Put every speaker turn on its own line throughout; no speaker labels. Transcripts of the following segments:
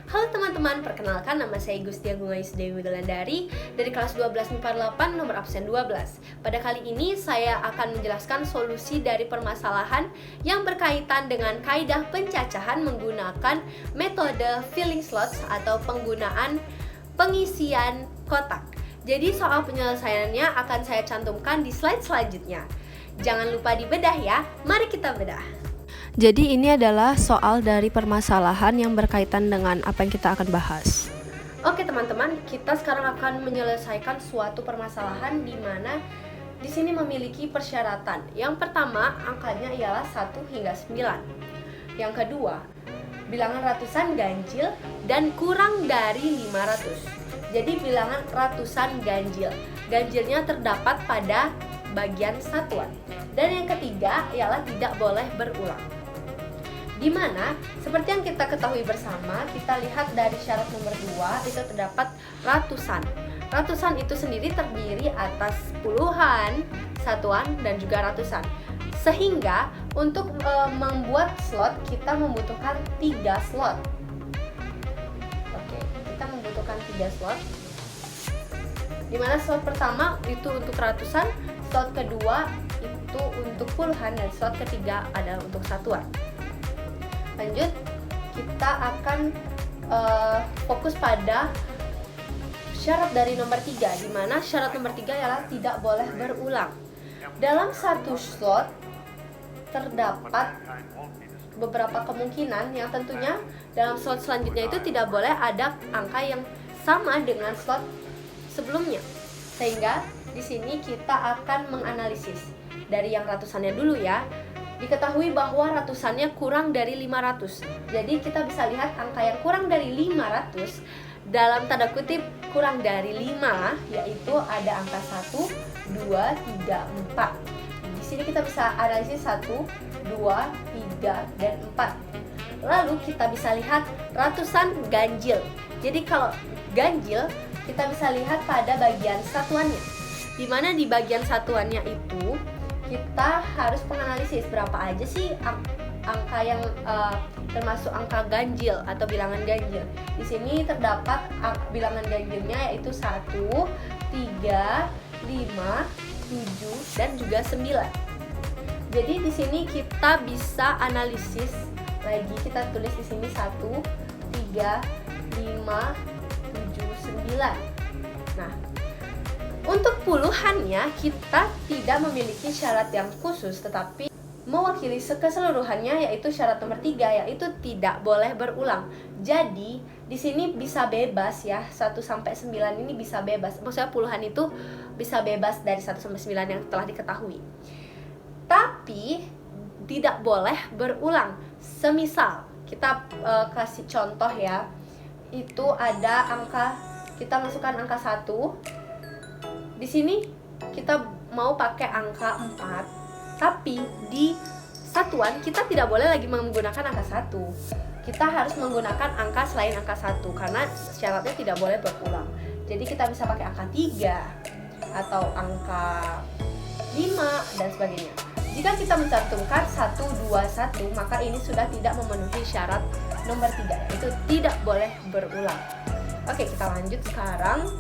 Halo teman-teman, perkenalkan nama saya Gustia Gungais Dewi Wilandari dari kelas 12 MIPA 8 nomor absen 12. Pada kali ini saya akan menjelaskan solusi dari permasalahan yang berkaitan dengan kaidah pencacahan menggunakan metode filling slots atau penggunaan pengisian kotak. Jadi soal penyelesaiannya akan saya cantumkan di slide selanjutnya. Jangan lupa dibedah ya, mari kita bedah.
Jadi ini adalah soal dari permasalahan yang berkaitan dengan apa yang kita akan bahas.
Oke teman-teman, kita sekarang akan menyelesaikan suatu permasalahan di mana di sini memiliki persyaratan. Yang pertama, angkanya ialah 1 hingga 9. Yang kedua, bilangan ratusan ganjil dan kurang dari 500. Jadi bilangan ratusan ganjil. Ganjilnya terdapat pada bagian satuan. Dan yang ketiga ialah tidak boleh berulang. Di mana seperti yang kita ketahui bersama, kita lihat dari syarat nomor 2 itu terdapat ratusan. Ratusan itu sendiri terdiri atas puluhan, satuan, dan juga ratusan. Sehingga untuk membuat slot kita membutuhkan 3 slot. Oke, kita membutuhkan 3 slot. Di mana slot pertama itu untuk ratusan, slot kedua itu untuk puluhan, dan slot ketiga adalah untuk satuan. Lanjut, kita akan fokus pada syarat dari nomor 3, di mana syarat nomor 3 ialah tidak boleh berulang. Dalam satu slot terdapat beberapa kemungkinan yang tentunya dalam slot selanjutnya itu tidak boleh ada angka yang sama dengan slot sebelumnya. Sehingga di sini kita akan menganalisis dari yang ratusannya dulu ya. Diketahui bahwa ratusannya kurang dari 500. Jadi kita bisa lihat angka yang kurang dari 500 dalam tanda kutip kurang dari 5, yaitu ada angka 1, 2, 3, 4. Di sini kita bisa analisis 1, 2, 3, dan 4. Lalu kita bisa lihat ratusan ganjil. Jadi kalau ganjil kita bisa lihat pada bagian satuannya. Di mana di bagian satuannya itu kita harus menganalisis berapa aja sih angka yang termasuk angka ganjil atau bilangan ganjil. Di sini terdapat bilangan ganjilnya yaitu 1, 3, 5, 7, dan juga 9. Jadi di sini kita bisa analisis lagi, kita tulis di sini 1, 3, 5, 7, 9. Nah, untuk puluhannya kita tidak memiliki syarat yang khusus, tetapi mewakili keseluruhannya yaitu syarat nomor 3, yaitu tidak boleh berulang. Jadi di sini bisa bebas ya, 1 sampai 9 ini bisa bebas. Maksudnya puluhan itu bisa bebas dari 1 sampai 9 yang telah diketahui. Tapi tidak boleh berulang. Semisal kita kasih contoh ya. Itu ada angka, kita masukkan angka 1. Di sini kita mau pakai angka 4, tapi di satuan kita tidak boleh lagi menggunakan angka 1. Kita harus menggunakan angka selain angka 1 karena syaratnya tidak boleh berulang. Jadi kita bisa pakai angka 3 atau angka 5 dan sebagainya. Jika kita mencantumkan 1, 2, 1, maka ini sudah tidak memenuhi syarat nomor 3, yaitu tidak boleh berulang. Oke, kita lanjut sekarang.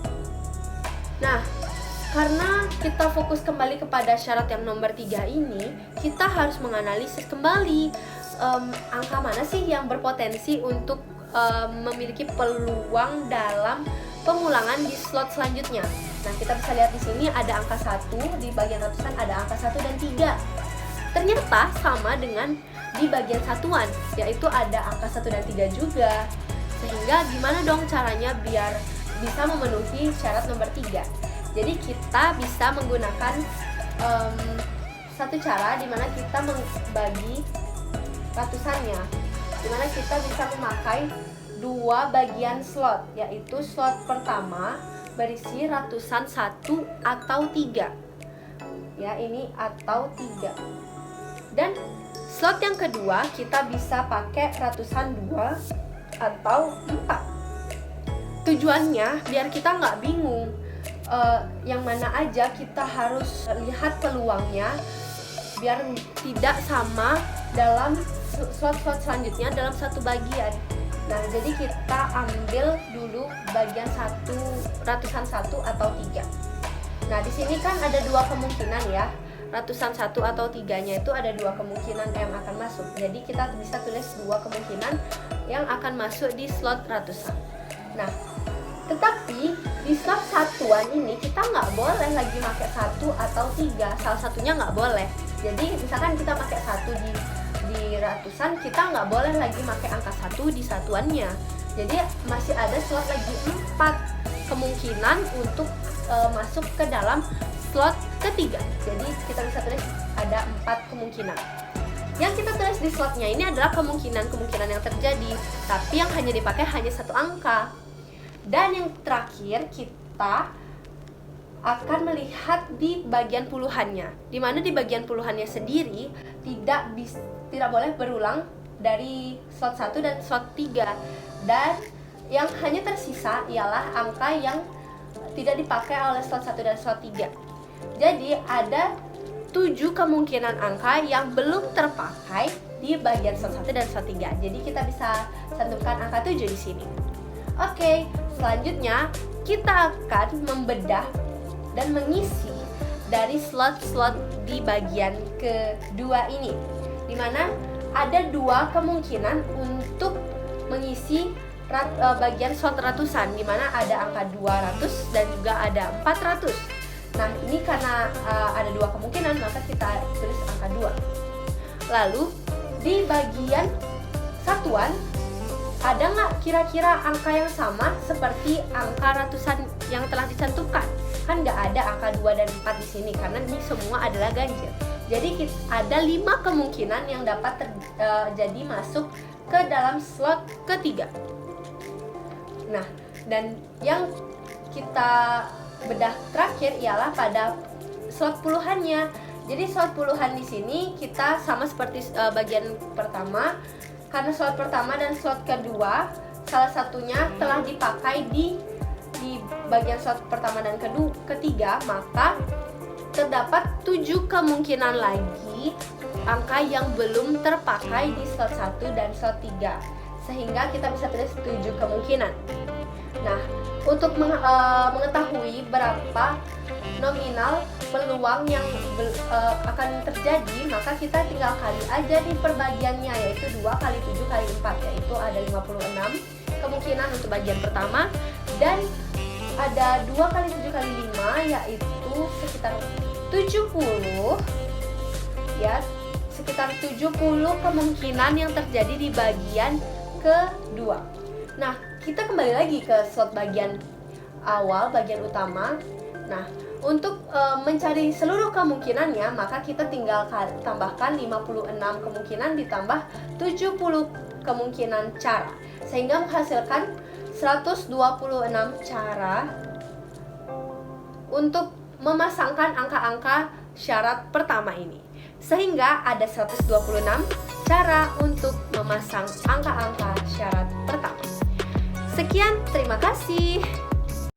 Nah, karena kita fokus kembali kepada syarat yang nomor 3 ini, kita harus menganalisis kembali angka mana sih yang berpotensi untuk memiliki peluang dalam pengulangan di slot selanjutnya. Nah, kita bisa lihat di sini ada angka 1, di bagian ratusan ada angka 1 dan 3. Ternyata sama dengan di bagian satuan, yaitu ada angka 1 dan 3 juga. Sehingga gimana dong caranya biar bisa memenuhi syarat nomor 3? Jadi kita bisa menggunakan satu cara di mana kita membagi ratusannya, di mana kita bisa memakai 2 bagian slot, yaitu slot pertama berisi ratusan 1 atau 3. Ya, ini atau 3. Dan slot yang kedua kita bisa pakai ratusan 2 atau 4. Tujuannya biar kita nggak bingung yang mana aja kita harus lihat peluangnya biar tidak sama dalam slot-slot selanjutnya dalam satu bagian. Nah, jadi kita ambil dulu bagian ratusan 1 atau 3. Nah, di sini kan ada dua kemungkinan ya. Ratusan 1 atau 3-nya itu ada dua kemungkinan yang akan masuk. Jadi kita bisa tulis dua kemungkinan yang akan masuk di slot ratusan. Nah, tetapi di slot satuan ini kita nggak boleh lagi pakai 1 atau 3. Salah satunya nggak boleh. Jadi misalkan kita pakai 1 di ratusan, kita nggak boleh lagi pakai angka 1 di satuannya. Jadi masih ada slot lagi 4 kemungkinan untuk masuk ke dalam slot ketiga. Jadi kita bisa tulis ada 4 kemungkinan. Yang kita tulis di slotnya ini adalah kemungkinan-kemungkinan yang terjadi, tapi yang hanya dipakai hanya satu angka. Dan yang terakhir kita akan melihat di bagian puluhannya, di mana di bagian puluhannya sendiri tidak boleh berulang dari slot 1 dan slot 3. Dan yang hanya tersisa ialah angka yang tidak dipakai oleh slot 1 dan slot 3. Jadi ada 7 kemungkinan angka yang belum terpakai di bagian slot 1 dan slot 3. Jadi kita bisa cantumkan angka 7 di sini. Oke, selanjutnya kita akan membedah dan mengisi dari slot-slot di bagian kedua ini, di mana ada 2 kemungkinan untuk mengisi bagian slot ratusan, di mana ada angka 200 dan juga ada 400. Nah, ini karena ada 2 kemungkinan, maka kita tulis angka 2. Lalu di bagian satuan, ada nggak kira-kira angka yang sama seperti angka ratusan yang telah dicantumkan? Kan nggak ada angka 2 dan 4 di sini karena ini semua adalah ganjil. Jadi ada 5 kemungkinan yang dapat terjadi masuk ke dalam slot ketiga. Nah, dan yang kita bedah terakhir ialah pada slot puluhannya. Jadi slot puluhan di sini kita sama seperti bagian pertama, karena slot pertama dan slot kedua salah satunya telah dipakai di bagian slot pertama dan ketiga, maka terdapat 7 kemungkinan lagi angka yang belum terpakai di slot 1 dan slot 3, sehingga kita bisa tulis 7 kemungkinan. Nah, untuk mengetahui berapa nominal peluang yang akan terjadi, maka kita tinggal kali aja di perbagiannya, yaitu 2 kali 7 kali 4, yaitu ada 56 kemungkinan untuk bagian pertama, dan ada 2 kali 7 kali 5, yaitu sekitar 70 ya, sekitar 70 kemungkinan yang terjadi di bagian kedua. Nah, kita kembali lagi ke slot bagian awal, bagian utama. Nah, untuk mencari seluruh kemungkinannya, maka kita tinggal tambahkan 56 kemungkinan ditambah 70 kemungkinan cara, sehingga menghasilkan 126 cara untuk memasangkan angka-angka syarat pertama ini. Sehingga ada 126 cara untuk memasang angka-angka syarat pertama. Sekian, terima kasih.